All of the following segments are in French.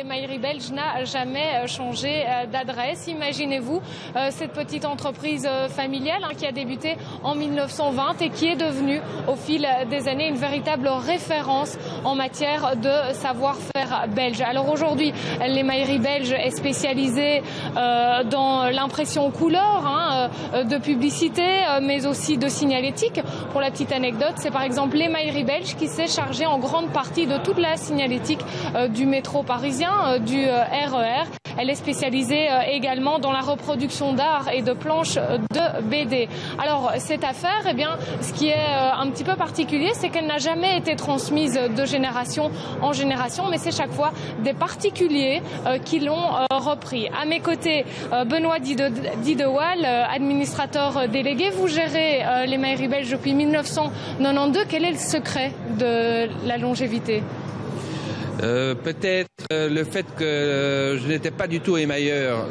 L'Emaillerie belge n'a jamais changé d'adresse. Imaginez-vous cette petite entreprise familiale qui a débuté en 1920 et qui est devenue au fil des années une véritable référence en matière de savoir-faire belge. Alors aujourd'hui, l'Emaillerie belge est spécialisée dans l'impression couleur de publicité, mais aussi de signalétique. Pour la petite anecdote, c'est par exemple l'Emaillerie belge qui s'est chargée en grande partie de toute la signalétique du métro parisien, du RER. Elle est spécialisée également dans la reproduction d'art et de planches de BD. Alors cette affaire, ce qui est un petit peu particulier, c'est qu'elle n'a jamais été transmise de génération en génération, mais c'est chaque fois des particuliers qui l'ont repris. À mes côtés, Benoît Didewal, administrateur délégué. Vous gérez l'Emaillerie belge depuis 1992. Quel est le secret de la longévité ? Peut-être le fait que je n'étais pas du tout émailleur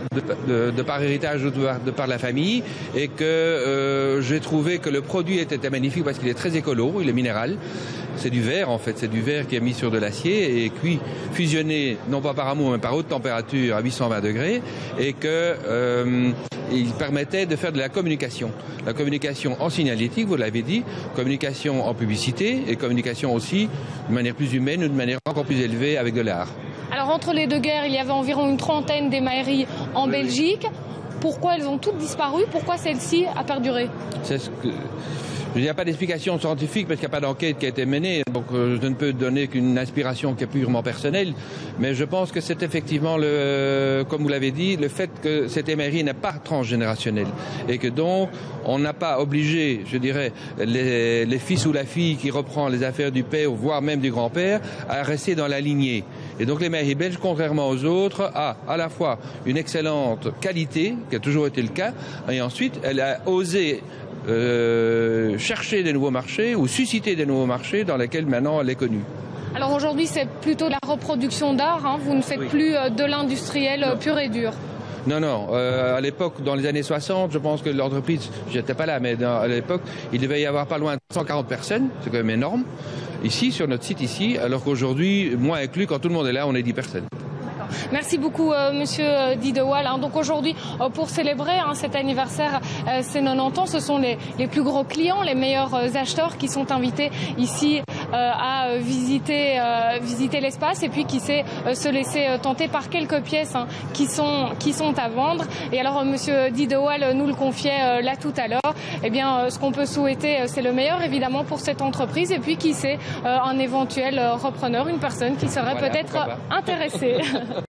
de par héritage ou de par la famille, et que j'ai trouvé que le produit était magnifique parce qu'il est très écolo, il est minéral. C'est du verre en fait, c'est du verre qui est mis sur de l'acier et cuit, fusionné non pas par amour mais par haute température à 820 degrés, et que il permettait de faire de la communication. La communication en signalétique, vous l'avez dit, communication en publicité et communication aussi de manière plus humaine ou de manière encore plus élevée avec de l'art. Alors entre les deux guerres, il y avait environ une trentaine d'émailleries en Belgique. Pourquoi elles ont toutes disparu? Pourquoi celle-ci a perduré? C'est ce que... Il n'y a pas d'explication scientifique parce qu'il n'y a pas d'enquête qui a été menée, donc je ne peux donner qu'une inspiration qui est purement personnelle, mais je pense que c'est effectivement, comme vous l'avez dit, le fait que cette émaillerie n'est pas transgénérationnelle et que donc on n'a pas obligé, je dirais, les fils ou la fille qui reprend les affaires du père, voire même du grand-père, à rester dans la lignée. Et donc l'émaillerie belge, contrairement aux autres, a à la fois une excellente qualité, qui a toujours été le cas, et ensuite elle a osé chercher des nouveaux marchés ou susciter des nouveaux marchés dans lesquels maintenant elle est connue. Alors aujourd'hui c'est plutôt de la reproduction d'art, vous ne faites plus de l'industriel pur et dur. Non, à l'époque, dans les années 60, je pense que l'entreprise, j'étais pas là, mais à l'époque, il devait y avoir pas loin de 140 personnes, c'est quand même énorme, ici, sur notre site ici, alors qu'aujourd'hui, moi inclus, quand tout le monde est là, on est 10 personnes. Merci beaucoup Monsieur Didewal. Donc aujourd'hui, pour célébrer cet anniversaire, ces 90 ans, ce sont les plus gros clients, les meilleurs acheteurs qui sont invités ici à visiter l'espace et puis qui sait se laisser tenter par quelques pièces qui sont à vendre. Et alors Monsieur Didewal nous le confiait là tout à l'heure. Ce qu'on peut souhaiter, c'est le meilleur évidemment pour cette entreprise et puis qui sait un éventuel repreneur, une personne qui serait peut-être intéressée.